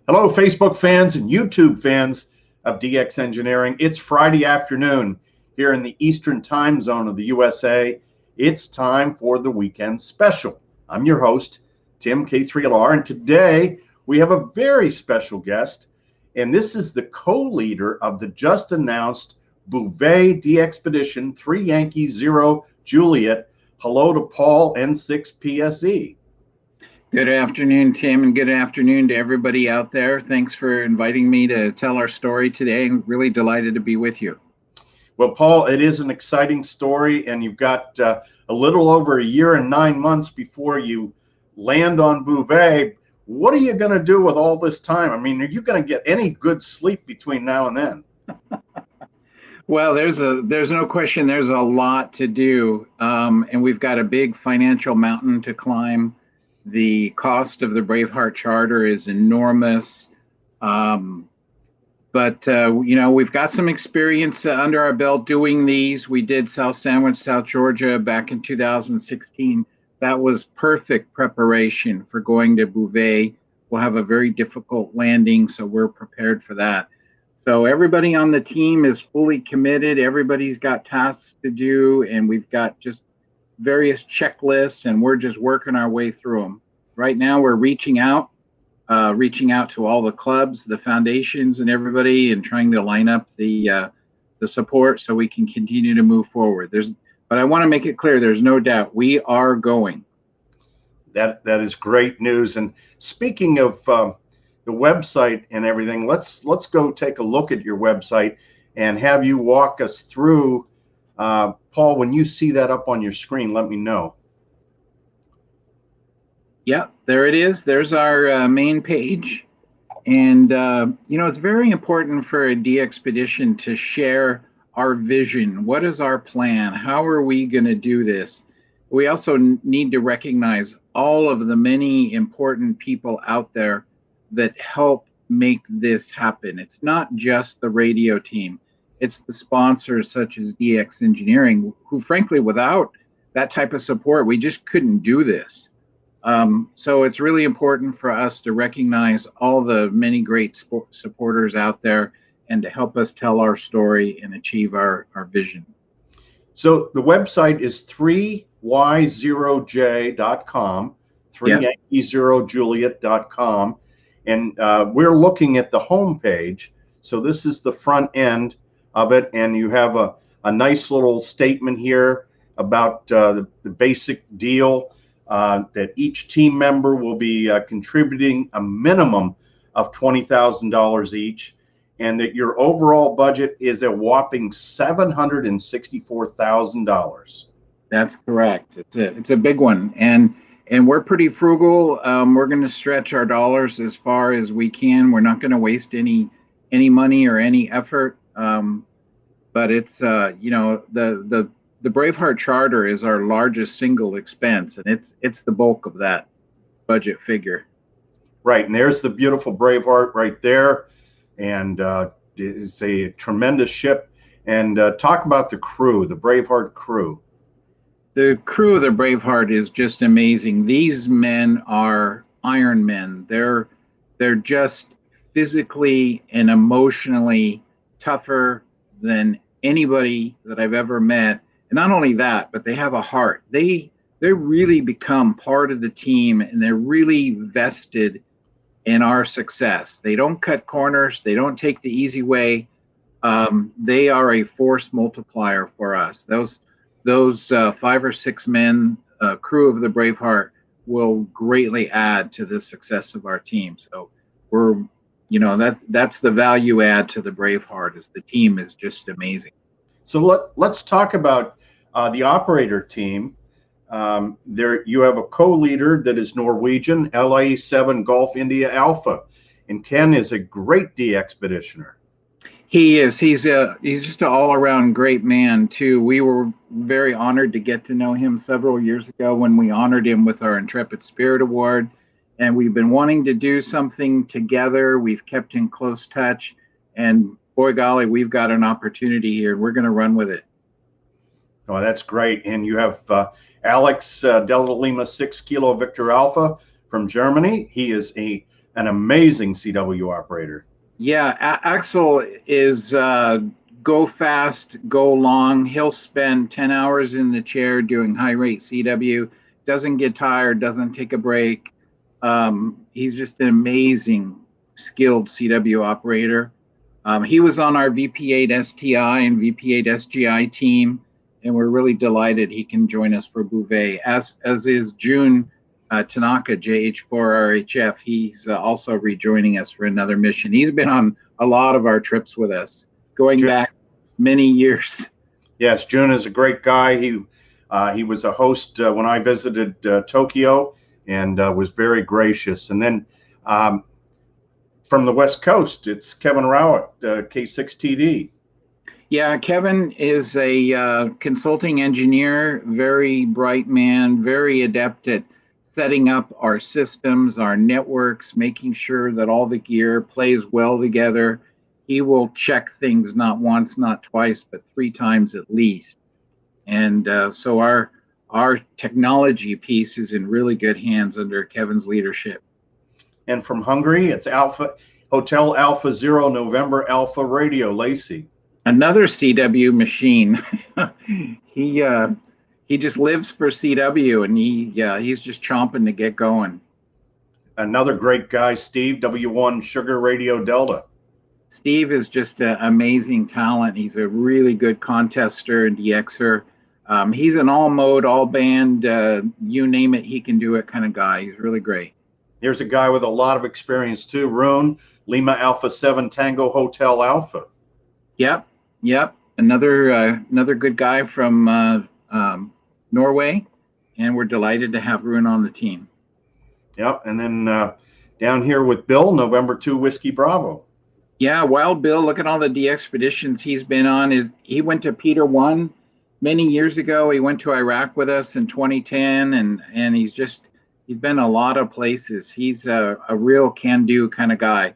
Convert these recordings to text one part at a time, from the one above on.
Hello, Facebook fans and YouTube fans of DX Engineering. It's Friday afternoon here in the Eastern time zone of the USA. It's time for the weekend special. I'm your host, Tim K3LR, and today we have a very special guest, and this is the co-leader of the just announced Bouvet DXpedition 3 Yankee 0 Juliet. Hello to Paul, N6PSE. Good afternoon, Tim, and good afternoon to everybody out there. Thanks for inviting me to tell our story today. I'm really delighted to be with you. Well, Paul, it is an exciting story, and you've got a little over a year and 9 months before you land on Bouvet. What are you going to do with all this time? I mean, are you going to get any good sleep between now and then? Well, there's no question there's a lot to do, and we've got a big financial mountain to climb. The cost of the Braveheart charter is enormous, but we've got some experience under our belt doing these. We did South Sandwich, South Georgia back in 2016. That was perfect preparation for going to Bouvet. We'll have a very difficult landing, so we're prepared for that. So everybody on the team is fully committed. Everybody's got tasks to do, and we've got just various checklists, and we're just working our way through them. Right now, we're reaching out to all the clubs, the foundations, and everybody, and trying to line up the support so we can continue to move forward. But I want to make it clear, there's no doubt we are going. That is great news. And speaking of the website and everything, let's go take a look at your website and have you walk us through. Paul, when you see that up on your screen, let me know. Yeah, there it is. There's our main page. And, it's very important for a DXpedition to share our vision. What is our plan? How are we going to do this? We also need to recognize all of the many important people out there that help make this happen. It's not just the radio team. It's the sponsors such as DX Engineering, who frankly, without that type of support, we just couldn't do this. So it's really important for us to recognize all the many great supporters out there and to help us tell our story and achieve our vision. So the website is 3y0j.com, 3yankee0juliet.com, and we're looking at the home page. So this is the front end of it, and you have a nice little statement here about the basic deal, that each team member will be contributing a minimum of $20,000 each, and that your overall budget is a whopping $764,000. That's correct. It's a big one, and we're pretty frugal. We're going to stretch our dollars as far as we can. We're not going to waste any money or any effort. But it's the Braveheart charter is our largest single expense, and it's the bulk of that budget figure. Right, and there's the beautiful Braveheart right there, and it's a tremendous ship. And talk about the crew, the Braveheart crew. The crew of the Braveheart is just amazing. These men are Iron Men. They're just physically and emotionally tougher than anybody that I've ever met. And not only that, but they have a heart. They really become part of the team, and they're really vested in our success. They don't cut corners. They don't take the easy way. They are a force multiplier for us. Those 5 or 6 men, crew of the Braveheart, will greatly add to the success of our team. So that's the value add to the Braveheart, is the team is just amazing. So let's talk about the operator team. There you have a co-leader that is Norwegian, LA7 Golf India Alpha, and Ken is a great DXpeditioner. He is. He's just an all-around great man too. We were very honored to get to know him several years ago when we honored him with our Intrepid Spirit Award, and we've been wanting to do something together. We've kept in close touch, and boy golly, we've got an opportunity here. We're going to run with it. Oh, that's great. And you have Alex Delta Lima 6 Kilo Victor Alpha from Germany. He is a an amazing CW operator. Yeah, Axel is go fast, go long. He'll spend 10 hours in the chair doing high rate CW, doesn't get tired, doesn't take a break. He's just an amazing, skilled CW operator. He was on our VP8 STI and VP8 SGI team, and we're really delighted he can join us for Bouvet, as is June Tanaka, JH4RHF. He's also rejoining us for another mission. He's been on a lot of our trips with us, going back many years. Yes, June is a great guy. He was a host when I visited Tokyo, and was very gracious. And then from the West Coast, it's Kevin Rowett, K6TD. Yeah, Kevin is a consulting engineer, very bright man, very adept at setting up our systems, our networks, making sure that all the gear plays well together. He will check things not once, not twice, but 3 times at least. And so our technology piece is in really good hands under Kevin's leadership. And from Hungary, it's Hotel Alpha Zero November Alpha Radio, Lacey. Another CW machine. He just lives for CW, and he's just chomping to get going. Another great guy, Steve, W1 Sugar Radio Delta. Steve is just an amazing talent. He's a really good contester and DXer. He's an all mode, all band, you name it, he can do it kind of guy. He's really great. Here's a guy with a lot of experience too, Rune, Lima Alpha 7 Tango Hotel Alpha. Yep. Another good guy from Norway, and we're delighted to have Rune on the team. Yep, and then down here with Bill, November 2 Whiskey Bravo. Yeah, Wild Bill, look at all the DXpeditions he's been on. He went to Peter 1 many years ago. He went to Iraq with us in 2010, and he's been a lot of places. He's a real can-do kind of guy.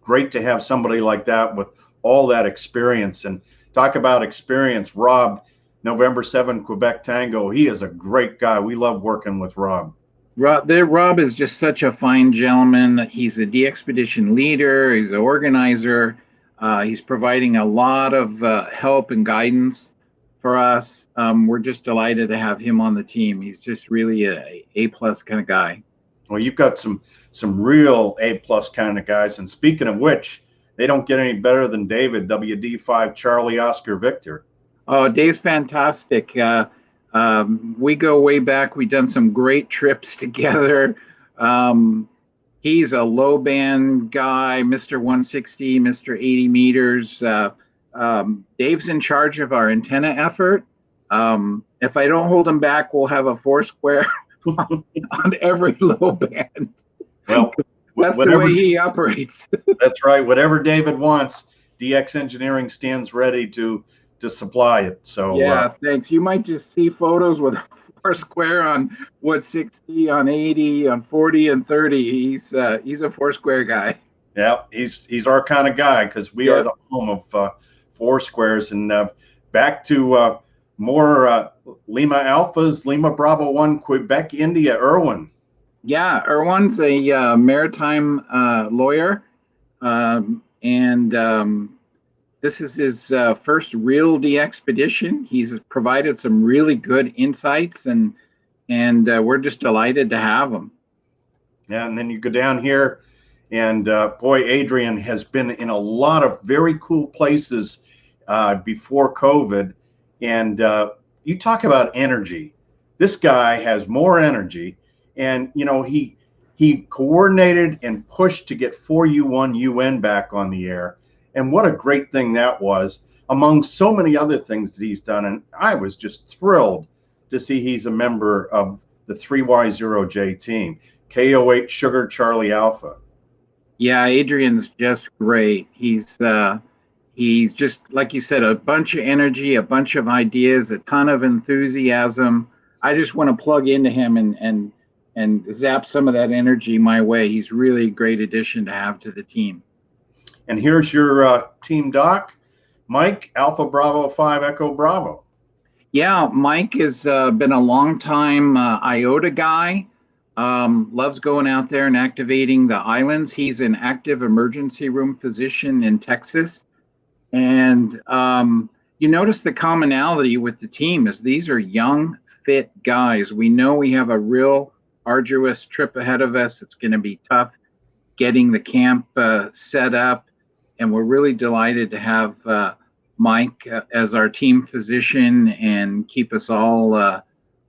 Great to have somebody like that with all that experience. And talk about experience, Rob, November 7 Quebec Tango. He is a great guy. We love working with Rob. Rob is just such a fine gentleman. He's a DXpedition leader. He's an organizer. He's providing a lot of help and guidance for us. We're just delighted to have him on the team. He's just really a A-plus kind of guy. Well, you've got some real A-plus kind of guys. And speaking of which, they don't get any better than David, WD5 Charlie Oscar Victor. Oh, Dave's fantastic. We go way back. We've done some great trips together. He's a low band guy, Mr. 160, Mr. 80 meters. Dave's in charge of our antenna effort. If I don't hold him back, we'll have a 4-square on every low band. Well, that's the way he operates. That's right. Whatever David wants, DX Engineering stands ready to supply it. So yeah, thanks. You might just see photos with a 4-square on 160, on 80, on 40, and 30. He's a 4-square guy. Yeah, he's our kind of guy, because we are the home of 4-squares. And back to more Lima Alphas, Lima Bravo 1, Quebec, India, Erwin. Yeah, Erwin's a maritime lawyer, and this is his first real DXpedition. He's provided some really good insights, and we're just delighted to have him. Yeah, and then you go down here, and boy, Adrian has been in a lot of very cool places before COVID. And you talk about energy. This guy has more energy, and he coordinated and pushed to get 4U1 UN back on the air. And what a great thing that was, among so many other things that he's done. And I was just thrilled to see he's a member of the 3Y0J team, KO8 Sugar Charlie Alpha. Yeah, Adrian's just great. He's just, like you said, a bunch of energy, a bunch of ideas, a ton of enthusiasm. I just want to plug into him and zap some of that energy my way. He's really a great addition to have to the team. And here's your team doc, Mike, Alpha Bravo 5 Echo Bravo. Yeah, Mike has been a long time IOTA guy. Loves going out there and activating the islands. He's an active emergency room physician in Texas. And you notice the commonality with the team is these are young, fit guys. We know we have a real arduous trip ahead of us. It's going to be tough getting the camp set up. And we're really delighted to have Mike as our team physician and keep us all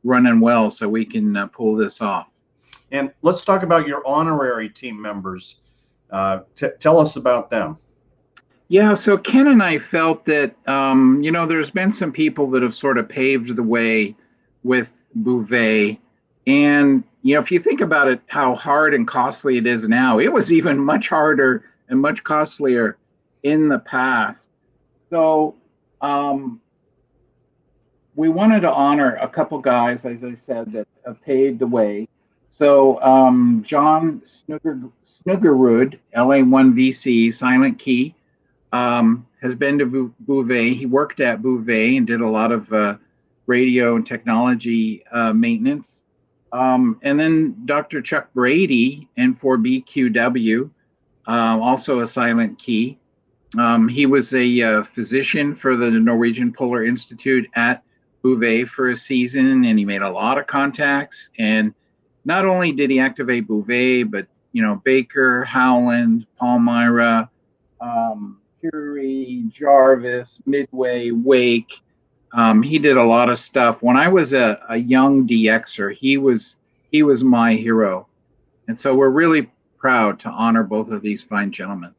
running well so we can pull this off. And let's talk about your honorary team members. Tell us about them. Yeah, so Ken and I felt that, there's been some people that have sort of paved the way with Bouvet. And, if you think about it, how hard and costly it is now, it was even much harder and much costlier in the past. So we wanted to honor a couple guys, as I said, that have paved the way. So John Snuggerud, LA1VC, Silent Key, has been to Bouvet. He worked at Bouvet and did a lot of radio and technology maintenance. And then Dr. Chuck Brady, N4BQW, also a Silent Key. He was a physician for the Norwegian Polar Institute at Bouvet for a season, and he made a lot of contacts. And not only did he activate Bouvet, but Baker, Howland, Palmyra, Curie, Jarvis, Midway, Wake. He did a lot of stuff. When I was a young DXer, he was my hero. And so we're really proud to honor both of these fine gentlemen.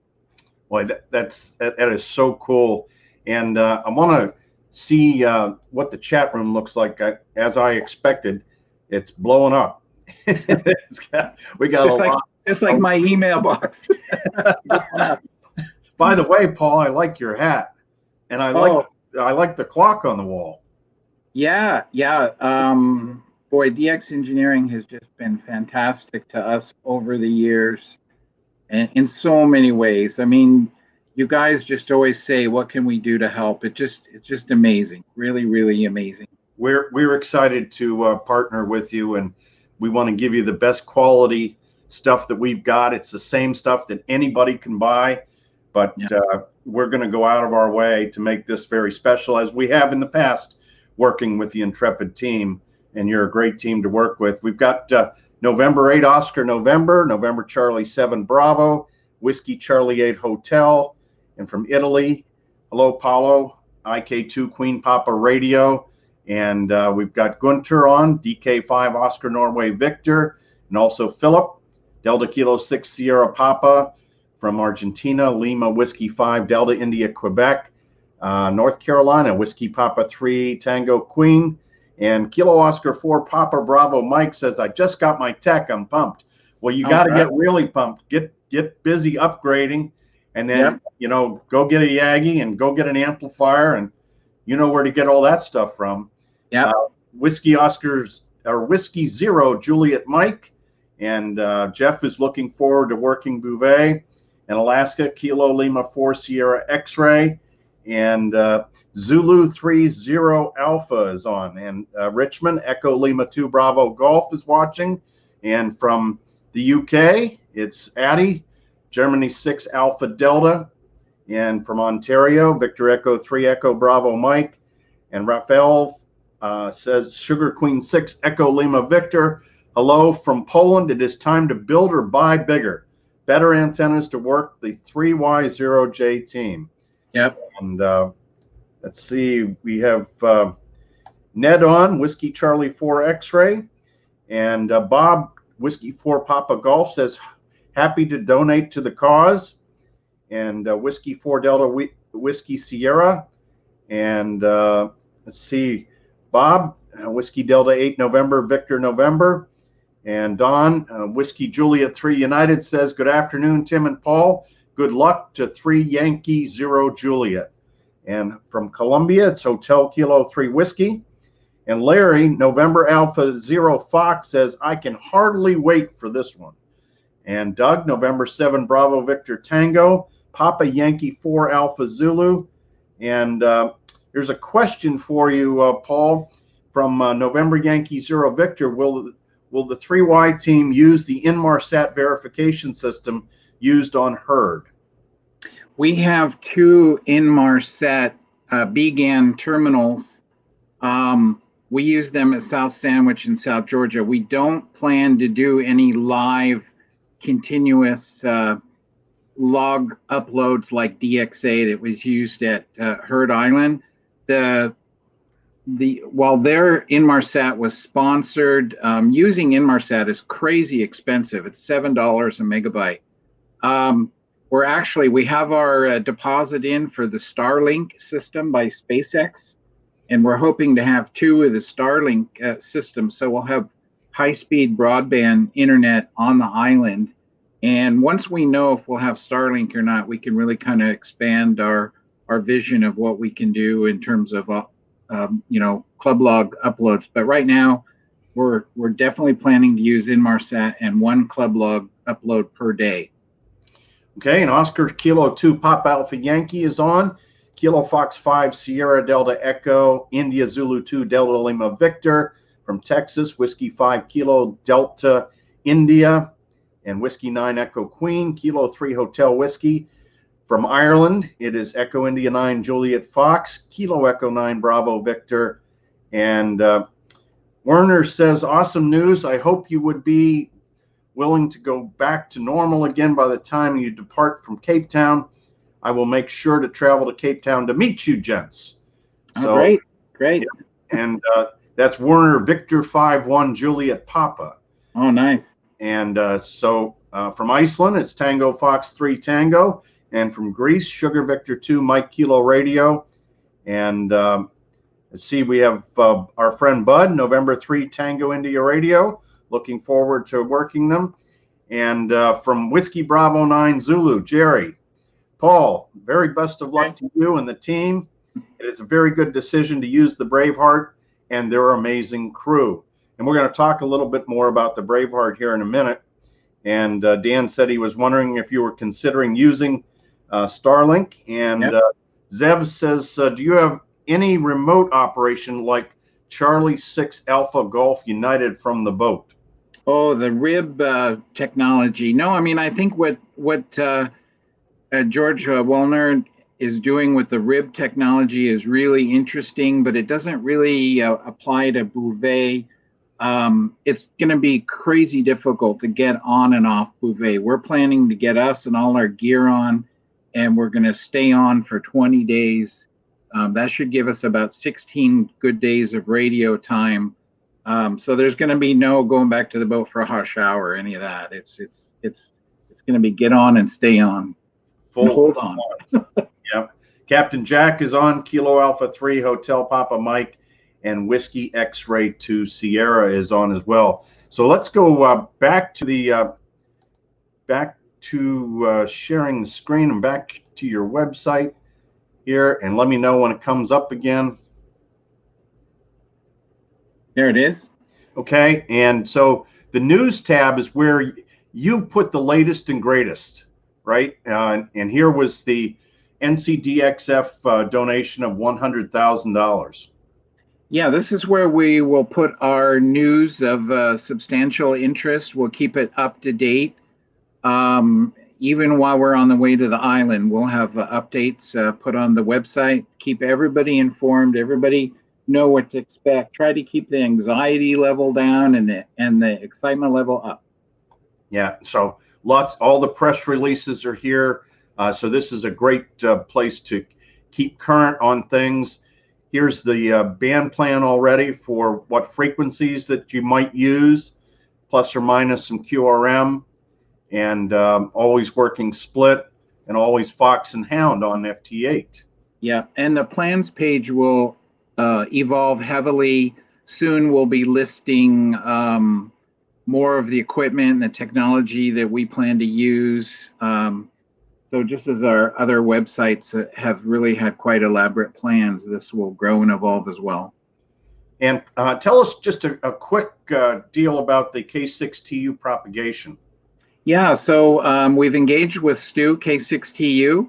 Boy, that is so cool. And I want to see what the chat room looks like. As I expected, it's blowing up. We got just a lot. Just like my email box. By the way, Paul, I like your hat, and I like the clock on the wall. Yeah. Boy, DX Engineering has just been fantastic to us over the years, and in so many ways. I mean, you guys just always say, "What can we do to help?" It's just amazing, really, really amazing. We're excited to partner with you, and we want to give you the best quality stuff that we've got. It's the same stuff that anybody can buy. But we're going to go out of our way to make this very special, as we have in the past, working with the Intrepid team. And you're a great team to work with. We've got November 8 Oscar November Charlie 7 Bravo, Whiskey Charlie 8 Hotel, and from Italy, hello Paulo, IK2 Queen Papa Radio. And we've got Gunter on, DK5 Oscar Norway Victor, and also Philip, Delta Kilo 6 Sierra Papa, from Argentina, Lima Whiskey 5 Delta India Quebec, North Carolina Whiskey Papa 3 Tango Queen, and Kilo Oscar 4 Papa Bravo Mike says, I just got my tech, I'm pumped. Well, you got to get really pumped, get busy upgrading, and then go get a Yagi and go get an amplifier, and you know where to get all that stuff from. Whiskey Zero Juliet Mike, and Jeff is looking forward to working Bouvet. And Alaska, Kilo Lima 4 Sierra X-Ray, and Zulu 30 Alpha is on, and Richmond, Echo Lima 2 Bravo Golf is watching, and from the UK, it's Addie, Germany 6 Alpha Delta, and from Ontario, Victor Echo 3 Echo Bravo Mike, and Rafael says Sugar Queen 6 Echo Lima Victor, hello from Poland, it is time to build or buy bigger. Better antennas to work the 3Y0J team. Yep. And let's see, we have Ned on, Whiskey Charlie 4 X-Ray. And Bob, Whiskey 4 Papa Golf says, happy to donate to the cause. And Whiskey 4 Delta Whiskey Sierra. And let's see, Bob, Whiskey Delta 8 November, Victor November. And Don, Whiskey Juliet 3 United says, good afternoon, Tim and Paul. Good luck to 3 Yankee 0 Juliet. And from Columbia, it's Hotel Kilo 3 Whiskey. And Larry, November Alpha 0 Fox says, I can hardly wait for this one. And Doug, November 7 Bravo Victor Tango, Papa Yankee 4 Alpha Zulu. And here's a question for you, Paul, from November Yankee 0 Victor. will the 3Y team use the Inmarsat verification system used on HERD? We have two Inmarsat BGAN terminals. We use them at South Sandwich in South Georgia. We don't plan to do any live continuous log uploads like DXA that was used at Heard Island. While their Inmarsat was sponsored, using Inmarsat is crazy expensive. It's $7 a megabyte. We have our deposit in for the Starlink system by SpaceX, and we're hoping to have two of the Starlink systems. So we'll have high-speed broadband internet on the island. And once we know if we'll have Starlink or not, we can really kind of expand our vision of what we can do in terms of club log uploads. But right now, we're definitely planning to use Inmarsat and one club log upload per day. Okay, and Oscar Kilo 2 Pop Alpha Yankee is on. Kilo Fox 5 Sierra Delta Echo India Zulu 2 Delta Lima Victor from Texas. Whiskey 5 Kilo Delta India and Whiskey 9 Echo Queen. Kilo 3 Hotel Whiskey from Ireland. It is Echo India 9 Juliet Fox. Kilo Echo 9 Bravo Victor. And Werner says, awesome news. I hope you would be willing to go back to normal again by the time you depart from Cape Town. I will make sure to travel to Cape Town to meet you, gents. So, great. Yeah, and that's Werner Victor 5-1 Juliet Papa. Oh, nice. And from Iceland, it's Tango Fox 3 Tango. And from Greece, Sugar Victor 2 Mike Kilo Radio. And let's see, we have our friend Bud, November 3 Tango India Radio. Looking forward to working them. And from Whiskey Bravo 9 Zulu, Jerry. Paul, very best of luck to you and the team. It is a very good decision to use the Braveheart and their amazing crew. And we're going to talk a little bit more about the Braveheart here in a minute. And Dan said he was wondering if you were considering using Starlink. And Zev says, do you have any remote operation like Charlie 6 Alpha Golf United from the boat? Oh, the RIB technology. No, I mean, I think what George Wellner is doing with the RIB technology is really interesting, but it doesn't really apply to Bouvet. It's going to be crazy difficult to get on and off Bouvet. We're planning to get us and all our gear on, and we're going to stay on for 20 days. That should give us about 16 good days of radio time. So there's going to be no going back to the boat for a hot shower or any of that. It's going to be get on and stay on. Hold on. Yep. Captain Jack is on. Kilo Alpha 3 Hotel Papa Mike and Whiskey X-Ray 2 Sierra is on as well. So let's go back to the sharing the screen and back to your website here, and let me know when it comes up again. There it is. Okay, and so the news tab is where you put the latest and greatest, right? And here was the NCDXF donation of $100,000. Yeah, this is where we will put our news of substantial interest. We'll keep it up to date. Even while we're on the way to the island, we'll have updates put on the website. Keep everybody informed. Everybody know what to expect. Try to keep the anxiety level down and the excitement level up. Yeah, so all the press releases are here. So this is a great place to keep current on things. Here's the band plan already for what frequencies that you might use, plus or minus some QRM, and always working split, and always Fox and Hound on FT8. Yeah, and the plans page will evolve heavily. Soon we'll be listing more of the equipment and the technology that we plan to use. So just as our other websites have really had quite elaborate plans, this will grow and evolve as well. And tell us just a quick deal about the K6TU propagation. Yeah, so we've engaged with Stu, K6TU.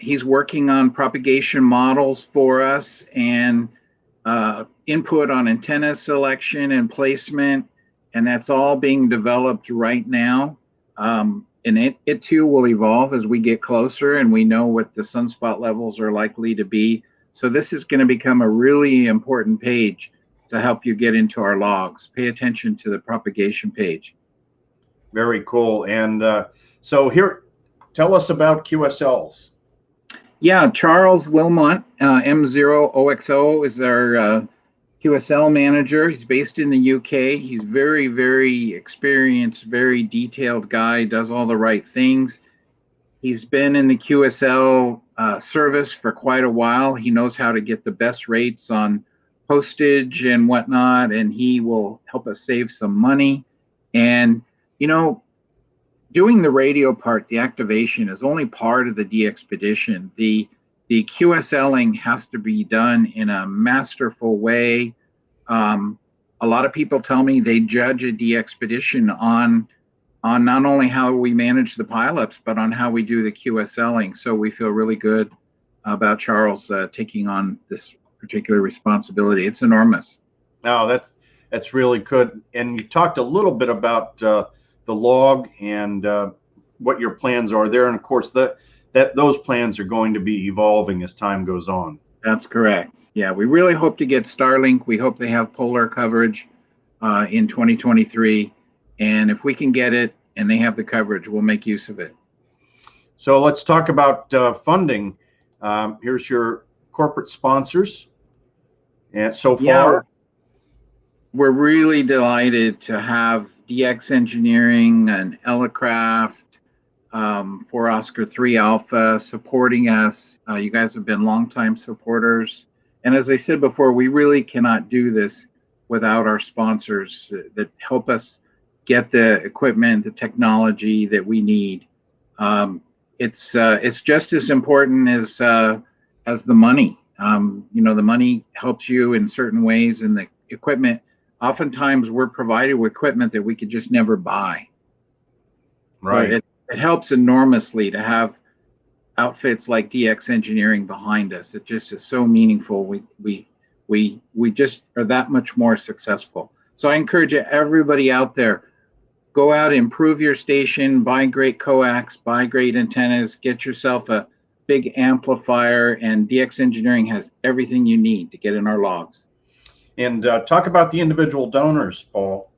He's working on propagation models for us and input on antenna selection and placement, and that's all being developed right now. And it too will evolve as we get closer and we know what the sunspot levels are likely to be. So this is going to become a really important page to help you get into our logs. Pay attention to the propagation page. Very cool. And so here, tell us about QSLs. Yeah, Charles Wilmot, M0OXO, is our QSL manager. He's based in the UK. He's very, very experienced, very detailed guy, does all the right things. He's been in the QSL service for quite a while. He knows how to get the best rates on postage and whatnot, and he will help us save some money. And, you know, doing the radio part, the activation, is only part of the DXpedition. The QSLing has to be done in a masterful way. A lot of people tell me they judge a DXpedition on not only how we manage the pileups, but on how we do the QSLing. So we feel really good about Charles taking on this particular responsibility. It's enormous. No, that's really good. And you talked a little bit about the log and what your plans are there, and of course those plans are going to be evolving as time goes on. That's correct. Yeah, we really hope to get Starlink. We hope they have polar coverage in 2023, and if we can get it and they have the coverage, we'll make use of it. So let's talk about funding. Here's your corporate sponsors, and so far, we're really delighted to have DX Engineering and Elecraft, 4 Oscar 3 Alpha supporting us. You guys have been longtime supporters. And as I said before, we really cannot do this without our sponsors that help us get the equipment, the technology that we need. It's just as important as the money. You know, the money helps you in certain ways, and the equipment, oftentimes we're provided with equipment that we could just never buy. Right. So it helps enormously to have outfits like DX Engineering behind us. It just is so meaningful. We just are that much more successful. So I encourage everybody out there, go out, improve your station, buy great coax, buy great antennas, get yourself a big amplifier, and DX Engineering has everything you need to get in our logs. And talk about the individual donors, Paul.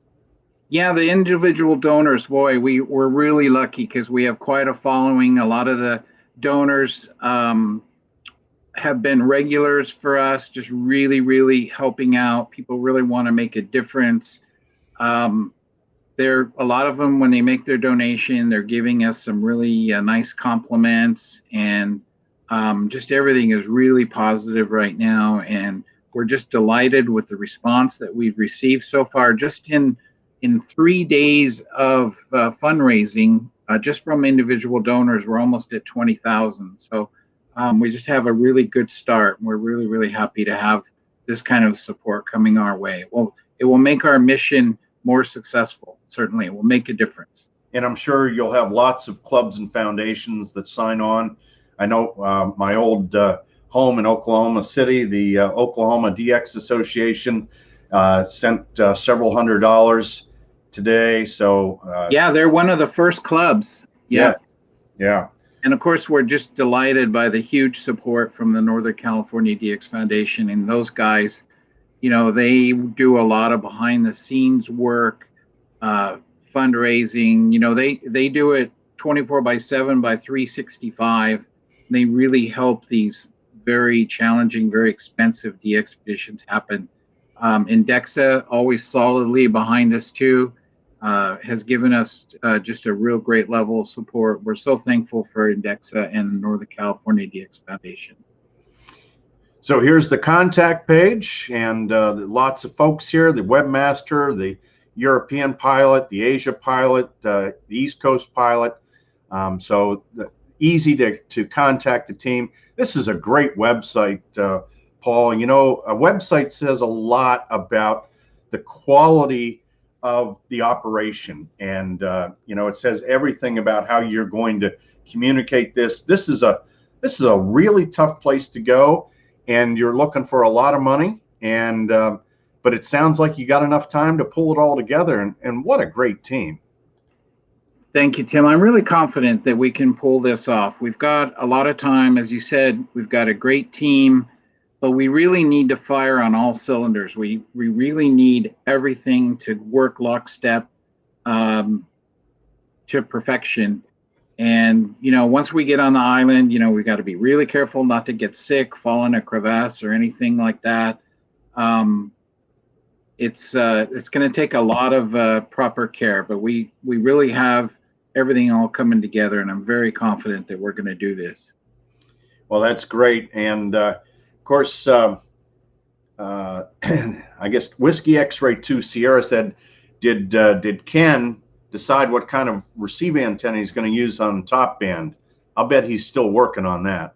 Yeah, the individual donors, boy, we're really lucky because we have quite a following. A lot of the donors have been regulars for us, just really, really helping out. People really want to make a difference. A lot of them, when they make their donation, they're giving us some really nice compliments, and just everything is really positive right now. And we're just delighted with the response that we've received so far. Just in 3 days of fundraising, just from individual donors, we're almost at 20,000. So we just have a really good start. We're really, really happy to have this kind of support coming our way. Well, it will make our mission more successful. Certainly, it will make a difference. And I'm sure you'll have lots of clubs and foundations that sign on. I know my old home in Oklahoma City, the Oklahoma DX Association, sent several $100s today. So yeah, they're one of the first clubs. Yeah. And of course, we're just delighted by the huge support from the Northern California DX Foundation. And those guys, you know, they do a lot of behind the scenes work, fundraising. You know, they do it 24/7 by 365. They really help these very challenging, very expensive DXpeditions happen. Indexa, always solidly behind us too, has given us just a real great level of support. We're so thankful for Indexa and Northern California DX Foundation. So here's the contact page, and lots of folks here: the webmaster, the European pilot, the Asia pilot, the East Coast pilot. So easy to contact the team. This is a great website, Paul. You know, a website says a lot about the quality of the operation, and you know, it says everything about how you're going to communicate this. This is a really tough place to go, and you're looking for a lot of money, and but it sounds like you got enough time to pull it all together, and what a great team. Thank you, Tim. I'm really confident that we can pull this off. We've got a lot of time. As you said, we've got a great team, but we really need to fire on all cylinders. We really need everything to work lockstep to perfection. And, once we get on the island, we got to be really careful not to get sick, fall in a crevasse or anything like that. It's going to take a lot of proper care, but we really have everything all coming together, and I'm very confident that we're going to do this. Well, that's great. And of course, I guess Whiskey X-Ray 2 Sierra said, did Ken decide what kind of receive antenna he's going to use on top band? I'll bet he's still working on that.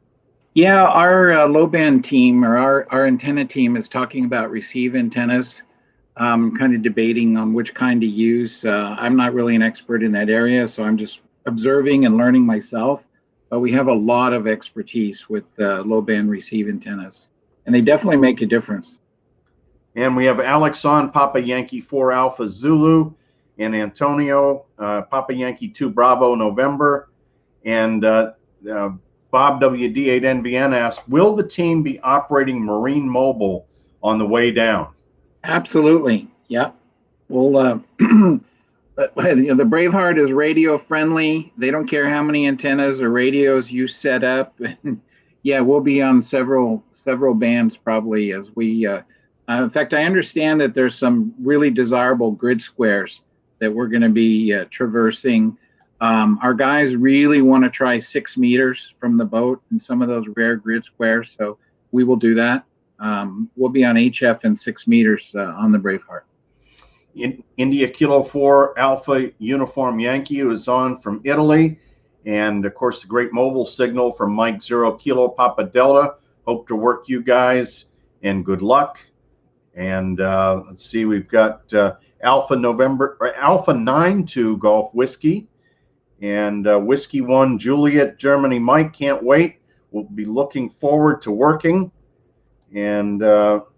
Yeah, our low band team, or our antenna team, is talking about receive antennas. Kind of debating on which kind to use. I'm not really an expert in that area, so I'm just observing and learning myself. But we have a lot of expertise with low band receive antennas, and they definitely make a difference. And we have Alex on Papa Yankee 4 Alpha Zulu, and Antonio Papa Yankee 2 Bravo November, and Bob WD8NBN asked, will the team be operating Marine Mobile on the way down? Absolutely. Yeah. Well, the Braveheart is radio friendly. They don't care how many antennas or radios you set up. Yeah, we'll be on several bands probably as we. In fact, I understand that there's some really desirable grid squares that we're going to be traversing. Our guys really want to try 6 meters from the boat in some of those rare grid squares, so we will do that. We'll be on HF and 6 meters on the Braveheart. India Kilo 4 Alpha Uniform Yankee is on from Italy. And of course, the great mobile signal from Mike 0 Kilo Papa Delta. Hope to work you guys, and good luck. And let's see, we've got Alpha 92 Golf Whiskey, and Whiskey 1 Juliet Germany Mike. Can't wait. We'll be looking forward to working. And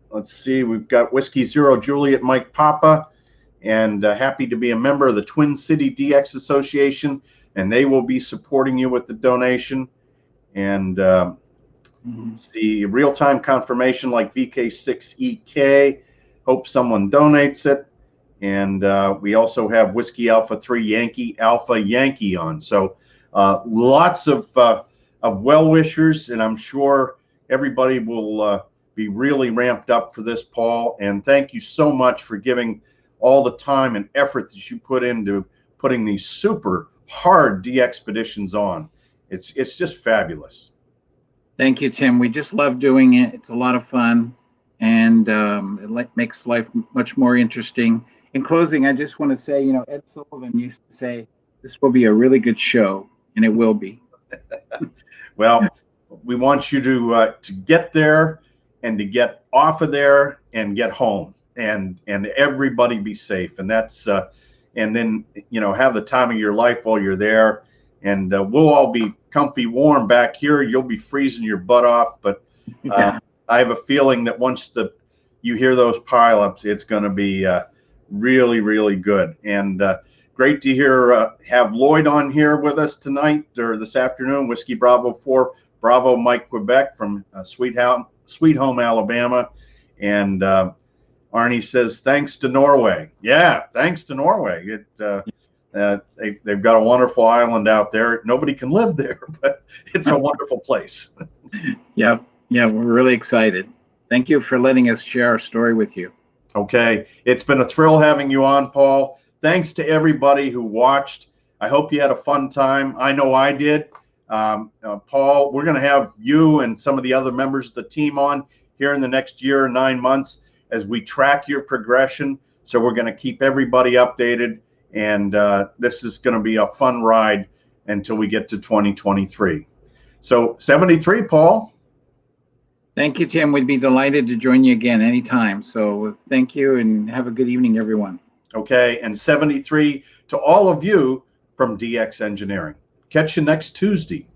let's see, we've got Whiskey 0 Juliet Mike Papa, and happy to be a member of the Twin City DX Association, and they will be supporting you with the donation. And let's see, real-time confirmation like VK6EK. Hope someone donates it. And we also have Whiskey Alpha 3 Yankee Alpha Yankee on. So lots of well-wishers, and I'm sure everybody will be really ramped up for this, Paul. And thank you so much for giving all the time and effort that you put into putting these super hard DXpeditions on. It's just fabulous. Thank you, Tim. We just love doing it. It's a lot of fun, and it makes life much more interesting. In closing, I just want to say, Ed Sullivan used to say, this will be a really good show, and it will be. Well, we want you to get there, and to get off of there and get home, and everybody be safe. And that's and then have the time of your life while you're there. And we'll all be comfy warm back here. You'll be freezing your butt off, but I have a feeling that once you hear those pileups, it's going to be really, really good. And great to hear have Lloyd on here with us tonight or this afternoon. Whiskey Bravo 4 Bravo Mike Quebec from Sweet Home, Alabama. And Arnie says, thanks to Norway. Yeah, thanks to Norway. They've got a wonderful island out there. Nobody can live there, but it's a wonderful place. Yeah, we're really excited. Thank you for letting us share our story with you. Okay, it's been a thrill having you on, Paul. Thanks to everybody who watched. I hope you had a fun time. I know I did. Paul, we're going to have you and some of the other members of the team on here in the next year or 9 months as we track your progression. So we're going to keep everybody updated, and this is going to be a fun ride until we get to 2023. So 73, Paul. Thank you, Tim. We'd be delighted to join you again anytime. So thank you, and have a good evening, everyone. Okay, and 73 to all of you from DX Engineering. Catch you next Tuesday.